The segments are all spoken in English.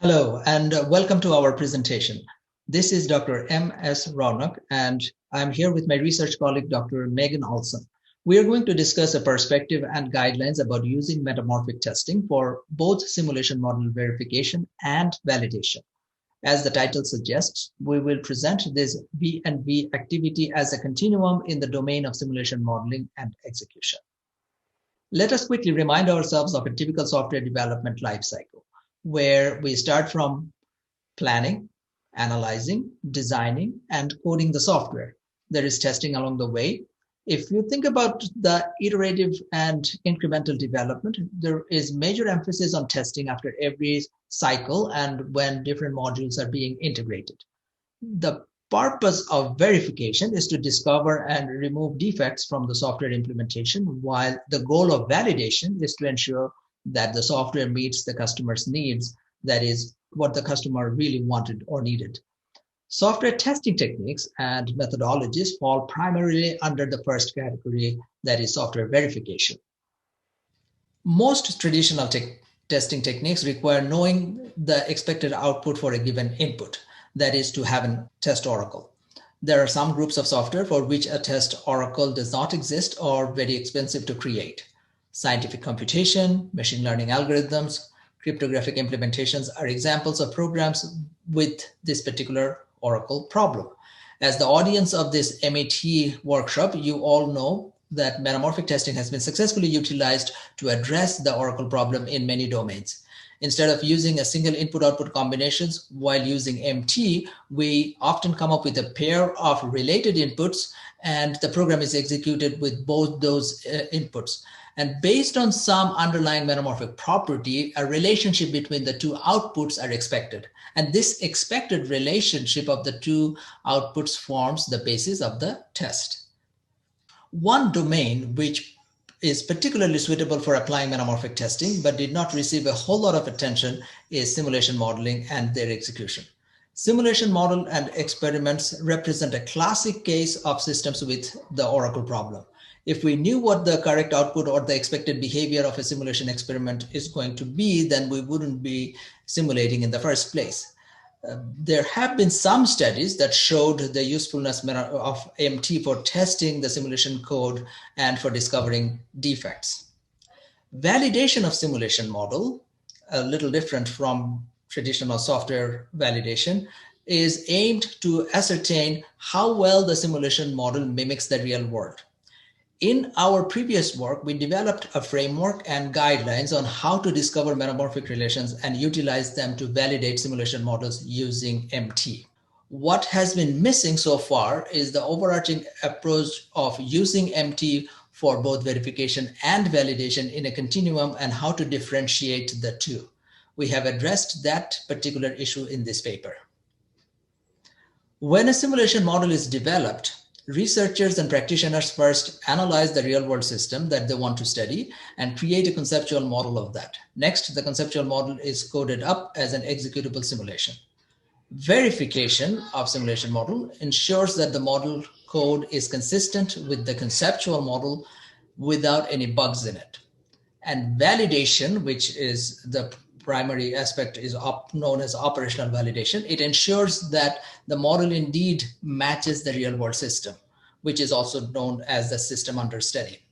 Hello, and welcome to our presentation. This is Dr. M.S. Raunak, and I'm here with my research colleague, Dr. Megan Olsen. We are going to discuss a perspective and guidelines about using metamorphic testing for both simulation model verification and validation. As the title suggests, we will present this V&V activity as a continuum in the domain of simulation modeling and execution. Let us quickly remind ourselves of a typical software development lifecycle, where we start from planning, analyzing, designing, and coding the software. There is testing along the way. If you think about the iterative and incremental development, there is major emphasis on testing after every cycle and when different modules are being integrated. The purpose of verification is to discover and remove defects from the software implementation, while the goal of validation is to ensure that the software meets the customer's needs, that is, what the customer really wanted or needed. Software testing techniques and methodologies fall primarily under the first category, that is software verification. Most traditional testing techniques require knowing the expected output for a given input, that is to have a test oracle. There are some groups of software for which a test oracle does not exist or very expensive to create. Scientific computation, machine learning algorithms, cryptographic implementations are examples of programs with this particular oracle problem. As the audience of this MAT workshop, you all know that metamorphic testing has been successfully utilized to address the oracle problem in many domains. Instead of using a single input-output combinations while using MT, we often come up with a pair of related inputs, and the program is executed with both those inputs. And based on some underlying metamorphic property, a relationship between the two outputs are expected. And this expected relationship of the two outputs forms the basis of the test. One domain which is particularly suitable for applying metamorphic testing, but did not receive a whole lot of attention, is simulation modeling and their execution. Simulation model and experiments represent a classic case of systems with the oracle problem. If we knew what the correct output or the expected behavior of a simulation experiment is going to be, then we wouldn't be simulating in the first place. There have been some studies that showed the usefulness of MT for testing the simulation code and for discovering defects. Validation of simulation model, a little different from traditional software validation, is aimed to ascertain how well the simulation model mimics the real world. In our previous work, we developed a framework and guidelines on how to discover metamorphic relations and utilize them to validate simulation models using MT. What has been missing so far is the overarching approach of using MT for both verification and validation in a continuum and how to differentiate the two. We have addressed that particular issue in this paper. When a simulation model is developed, researchers and practitioners first analyze the real-world system that they want to study and create a conceptual model of that. Next, the conceptual model is coded up as an executable simulation. Verification of simulation model ensures that the model code is consistent with the conceptual model without any bugs in it. And validation, which is the primary aspect, is known as operational validation. It ensures that the model indeed matches the real world system, which is also known as the system under study.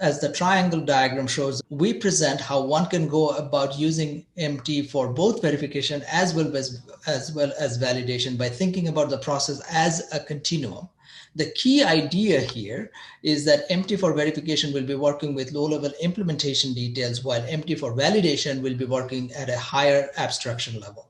As the triangle diagram shows, we present how one can go about using MT for both verification as well as validation by thinking about the process as a continuum. The key idea here is that MT for verification will be working with low-level implementation details, while MT for validation will be working at a higher abstraction level.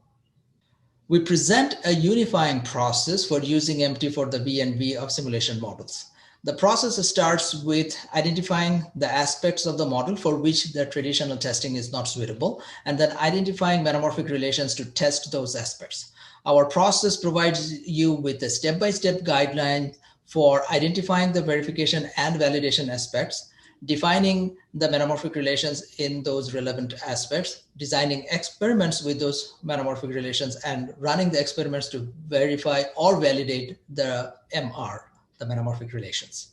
We present a unifying process for using MT for the V&V of simulation models. The process starts with identifying the aspects of the model for which the traditional testing is not suitable, and then identifying metamorphic relations to test those aspects. Our process provides you with a step-by-step guideline for identifying the verification and validation aspects, defining the metamorphic relations in those relevant aspects, designing experiments with those metamorphic relations, and running the experiments to verify or validate the MR, the metamorphic relations.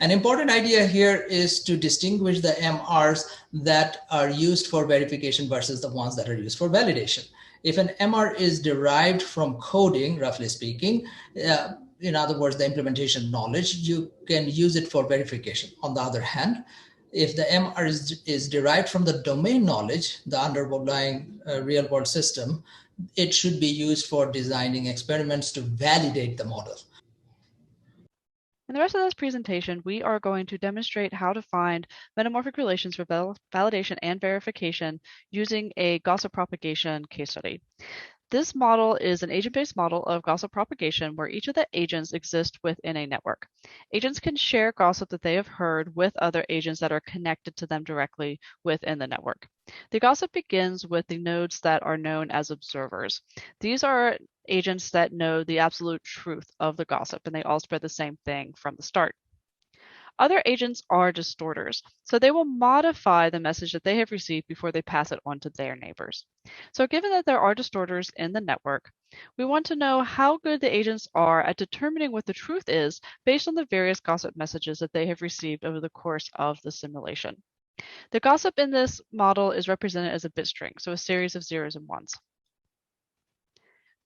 An important idea here is to distinguish the MRs that are used for verification versus the ones that are used for validation. If an MR is derived from coding, roughly speaking, in other words, the implementation knowledge, you can use it for verification. On the other hand, if the MR is derived from the domain knowledge, the underlying real world system, it should be used for designing experiments to validate the model. In the rest of this presentation, we are going to demonstrate how to find metamorphic relations for validation and verification using a gossip propagation case study. This model is an agent-based model of gossip propagation where each of the agents exist within a network. Agents can share gossip that they have heard with other agents that are connected to them directly within the network. The gossip begins with the nodes that are known as observers. These are agents that know the absolute truth of the gossip, and they all spread the same thing from the start. Other agents are distorters, so they will modify the message that they have received before they pass it on to their neighbors. So given that there are distorters in the network, we want to know how good the agents are at determining what the truth is based on the various gossip messages that they have received over the course of the simulation. The gossip in this model is represented as a bit string, so a series of zeros and ones.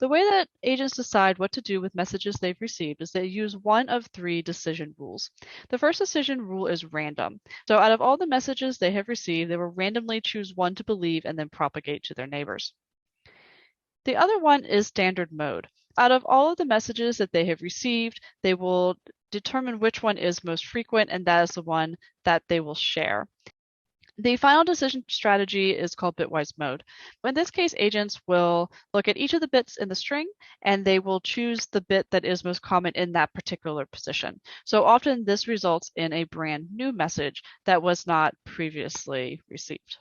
The way that agents decide what to do with messages they've received is they use one of three decision rules. The first decision rule is random. So out of all the messages they have received, they will randomly choose one to believe and then propagate to their neighbors. The other one is standard mode. Out of all of the messages that they have received, they will determine which one is most frequent, and that is the one that they will share. The final decision strategy is called Bitwise Mode. In this case, agents will look at each of the bits in the string, and they will choose the bit that is most common in that particular position. So often this results in a brand new message that was not previously received.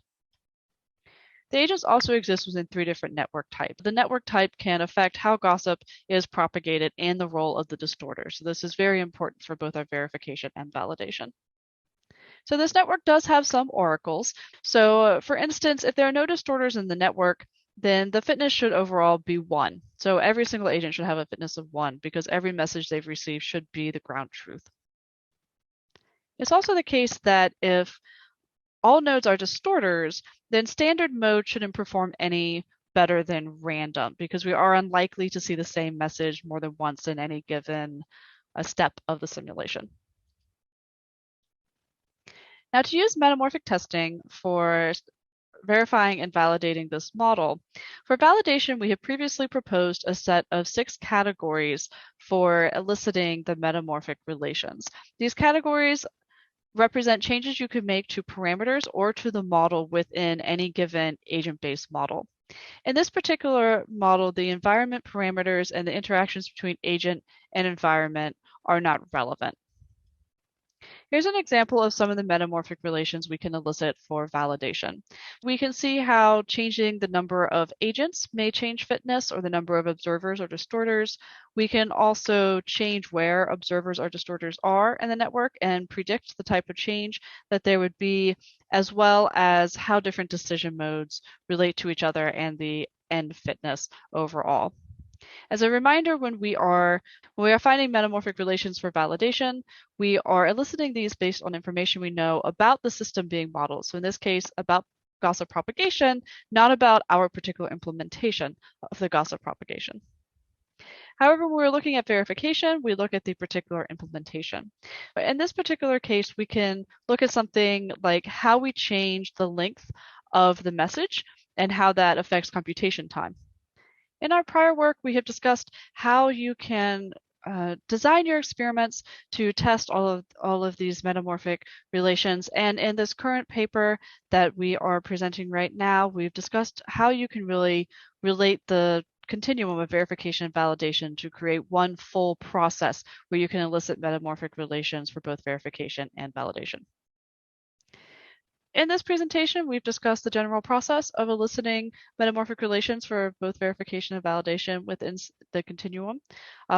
The agents also exist within three different network types. The network type can affect how gossip is propagated and the role of the distorter. So this is very important for both our verification and validation. So this network does have some oracles. So for instance, if there are no distorters in the network, then the fitness should overall be 1. So every single agent should have a fitness of 1 because every message they've received should be the ground truth. It's also the case that if all nodes are distorters, then standard mode shouldn't perform any better than random because we are unlikely to see the same message more than once in any given step of the simulation. Now, to use metamorphic testing for verifying and validating this model, for validation, we have previously proposed a set of 6 categories for eliciting the metamorphic relations. These categories represent changes you could make to parameters or to the model within any given agent-based model. In this particular model, the environment parameters and the interactions between agent and environment are not relevant. Here's an example of some of the metamorphic relations we can elicit for validation. We can see how changing the number of agents may change fitness or the number of observers or distorters. We can also change where observers or distorters are in the network and predict the type of change that there would be, as well as how different decision modes relate to each other and the end fitness overall. As a reminder, when we are finding metamorphic relations for validation, we are eliciting these based on information we know about the system being modeled. So in this case, about gossip propagation, not about our particular implementation of the gossip propagation. However, when we're looking at verification, we look at the particular implementation. In this particular case, we can look at something like how we change the length of the message and how that affects computation time. In our prior work, we have discussed how you can design your experiments to test all of these metamorphic relations. And in this current paper that we are presenting right now, we've discussed how you can really relate the continuum of verification and validation to create one full process where you can elicit metamorphic relations for both verification and validation. In this presentation, we've discussed the general process of eliciting metamorphic relations for both verification and validation within the continuum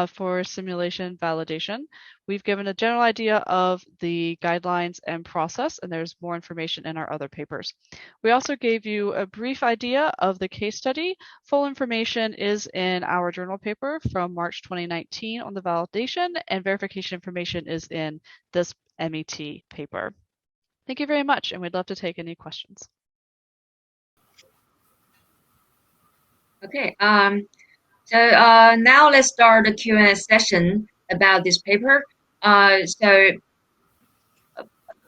for simulation validation. We've given a general idea of the guidelines and process, and there's more information in our other papers. We also gave you a brief idea of the case study. Full information is in our journal paper from March 2019 on the validation, and verification information is in this MET paper. Thank you very much, and we'd love to take any questions. Okay. So now let's start the Q&A session about this paper. So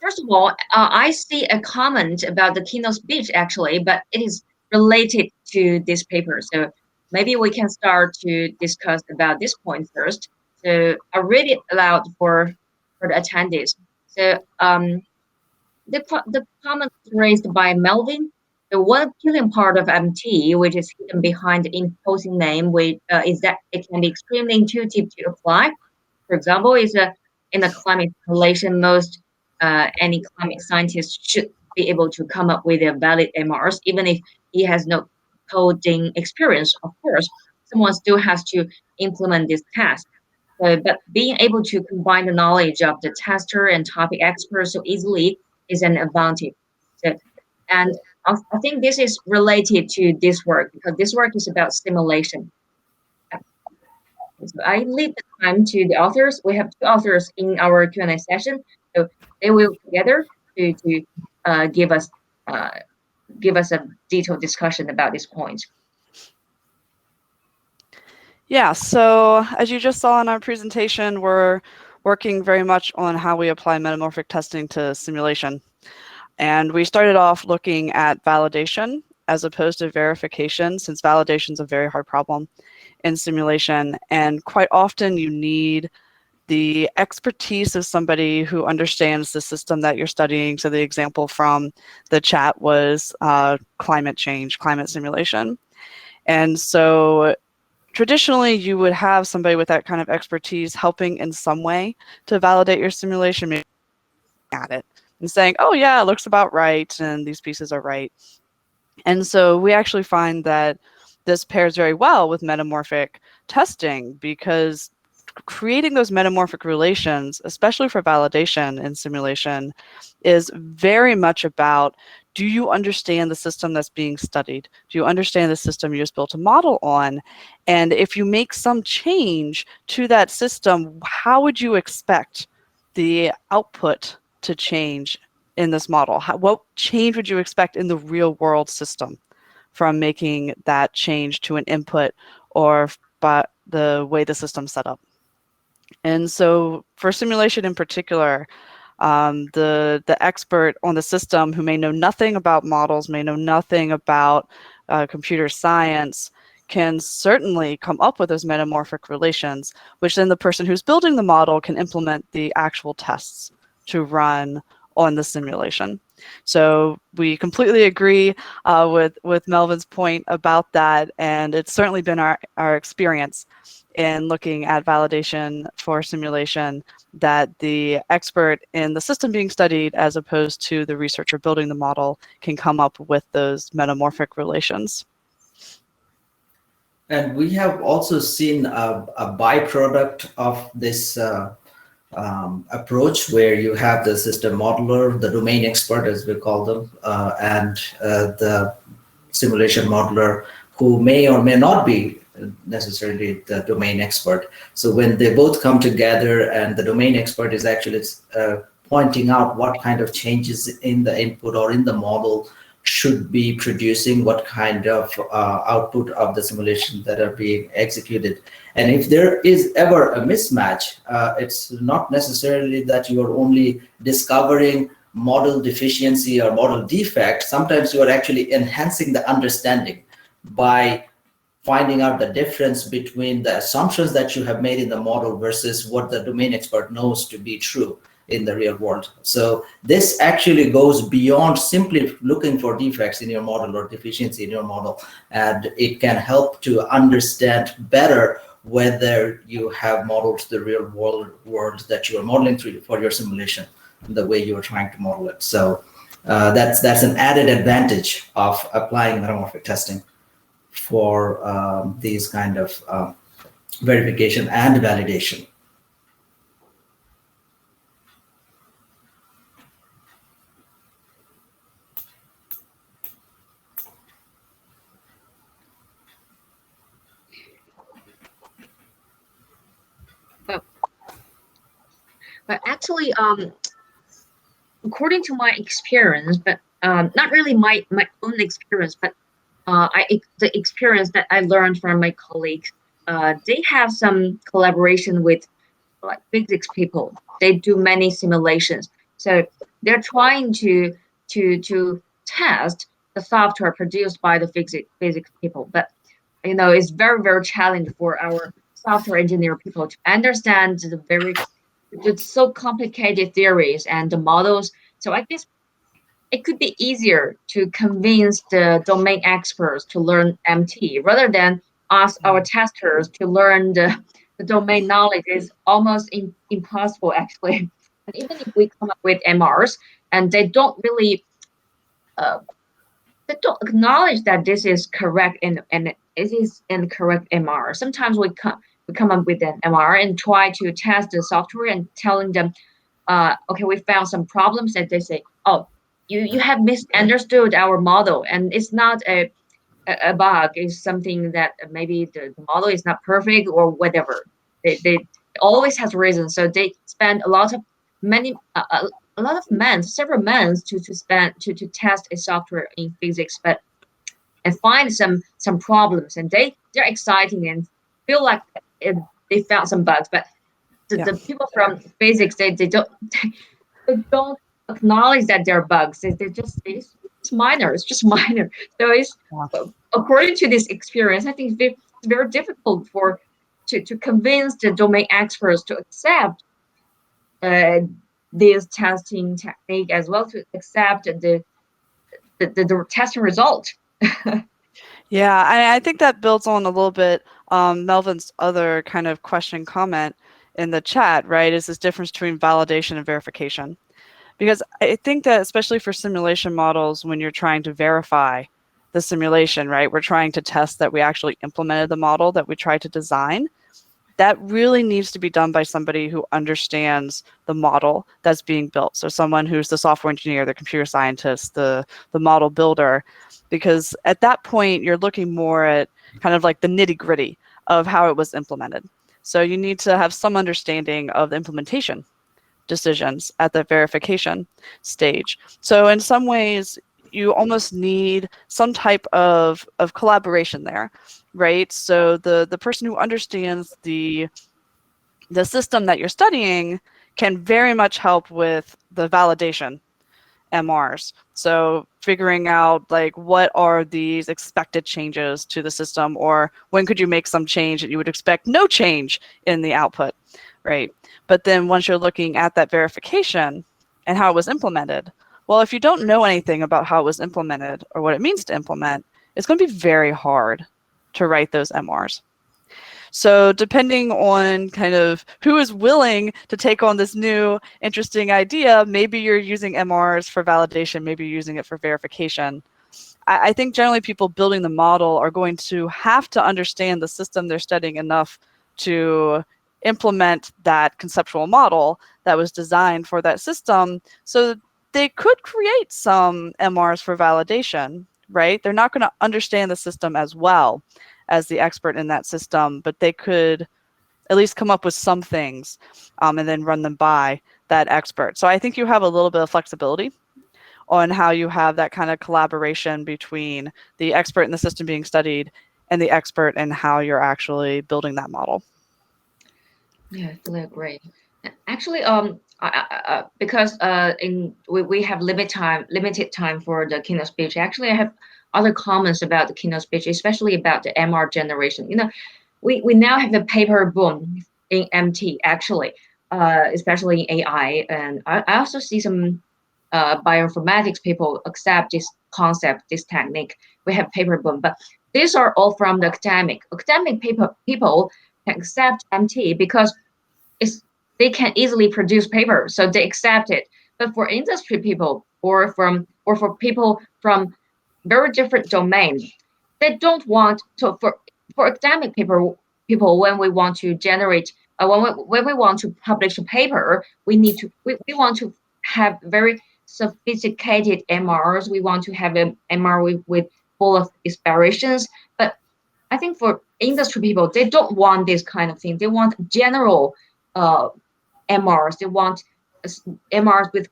first of all, I see a comment about the keynote speech actually, but it is related to this paper. So maybe we can start to discuss about this point first. So I'll read it aloud for the attendees. So the comment raised by Melvin, the one appealing part of MT, which is hidden behind the imposing name, is that it can be extremely intuitive to apply. For example, in a climate simulation, most any climate scientist should be able to come up with a valid MRs, even if he has no coding experience. Of course, someone still has to implement this task. But being able to combine the knowledge of the tester and topic expert so easily is an advantage. So, and I think this is related to this work because this work is about simulation. So I leave the time to the authors. We have two authors in our Q&A session, so they will together to uh, give us uh, give us a detailed discussion about this point. Yeah, so as you just saw in our presentation, we're working very much on how we apply metamorphic testing to simulation. And we started off looking at validation as opposed to verification, since validation is a very hard problem in simulation. And quite often you need the expertise of somebody who understands the system that you're studying. So the example from the chat was climate change, climate simulation. And so traditionally, you would have somebody with that kind of expertise helping in some way to validate your simulation, maybe at it and saying, oh yeah, it looks about right, and these pieces are right. And so we actually find that this pairs very well with metamorphic testing because creating those metamorphic relations, especially for validation in simulation, is very much about, do you understand the system that's being studied? Do you understand the system you just built a model on? And if you make some change to that system, how would you expect the output to change in this model? What change would you expect in the real world system from making that change to an input or by the way the system's set up? And so for simulation in particular, the expert on the system who may know nothing about models, may know nothing about computer science, can certainly come up with those metamorphic relations, which then the person who's building the model can implement the actual tests to run on the simulation. So we completely agree with Melvin's point about that, and it's certainly been our experience in looking at validation for simulation that the expert in the system being studied as opposed to the researcher building the model can come up with those metamorphic relations. And we have also seen a byproduct of this approach where you have the system modeler, the domain expert, as we call them, and the simulation modeler who may or may not be necessarily the domain expert. So when they both come together and the domain expert is actually pointing out what kind of changes in the input or in the model should be producing, what kind of output of the simulation that are being executed. And if there is ever a mismatch, it's not necessarily that you are only discovering model deficiency or model defect. Sometimes you are actually enhancing the understanding by finding out the difference between the assumptions that you have made in the model versus what the domain expert knows to be true in the real world. So this actually goes beyond simply looking for defects in your model or deficiency in your model, and it can help to understand better whether you have modeled the real world that you are modeling through for your simulation the way you are trying to model it. So that's an added advantage of applying metamorphic testing for these kind of verification and validation. But actually, according to my experience, but not really my own experience, but the experience that I learned from my colleagues, they have some collaboration with like physics people. They do many simulations, so they're trying to test the software produced by the physics people. But it's very challenging for our software engineer people to understand it's so complicated theories and the models. So I guess it could be easier to convince the domain experts to learn MT rather than ask our testers to learn the domain knowledge is almost impossible actually. And even if we come up with MRs and uh, they don't acknowledge that this is correct and it is incorrect MR. Sometimes we come up with an MR and try to test the software and telling them, okay, we found some problems, and they say, oh, you have misunderstood our model, and it's not a bug. It's something that maybe the model is not perfect or whatever. They always has reasons, so they spend a lot of months, several months to test a software in physics, but and find some problems, and they're exciting and feel like they found some bugs, but the people from physics they don't acknowledge that they're bugs. It's minor. It's just minor. So according to this experience, I think it's very difficult to convince the domain experts to accept uh, this testing technique as well, to accept the testing result. Yeah, I think that builds on a little bit Melvin's other kind of question comment in the chat, right? Is this difference between validation and verification? Because I think that especially for simulation models, when you're trying to verify the simulation, right? We're trying to test that we actually implemented the model that we tried to design. That really needs to be done by somebody who understands the model that's being built. So someone who's the software engineer, the computer scientist, the model builder, because at that point you're looking more at kind of like the nitty-gritty of how it was implemented. So you need to have some understanding of the implementation decisions at the verification stage. So in some ways, you almost need some type of collaboration there, right? So the person who understands the system that you're studying can very much help with the validation MRs. So figuring out like what are these expected changes to the system, or when could you make some change that you would expect no change in the output, right? But then once you're looking at that verification and how it was implemented, well, if you don't know anything about how it was implemented or what it means to implement, it's going to be very hard to write those MRs. So depending on kind of who is willing to take on this new interesting idea, maybe you're using MRs for validation, maybe you're using it for verification. I think generally people building the model are going to have to understand the system they're studying enough to implement that conceptual model that was designed for that system. So they could create some MRs for validation, right? They're not going to understand the system as well as the expert in that system, but they could at least come up with some things and then run them by that expert. So I think you have a little bit of flexibility on how you have that kind of collaboration between the expert in the system being studied and the expert in how you're actually building that model. Yeah, I fully agree. Actually, because we have limited time for the keynote speech. Actually, I have other comments about the keynote speech, especially about the MR generation. We now have the paper boom in MT actually, especially in AI, and I also see some bioinformatics people accept this concept, this technique. We have paper boom, but these are all from the academic people can accept MT because they can easily produce paper, so they accept it. But for industry people or for people from very different domains, they don't want. So for academic people, when we want to generate, when we want to publish a paper, we want to have very sophisticated MRs. We want to have an MR with full of aspirations. But I think for industry people, they don't want this kind of thing. They want general MRs. They want MRs with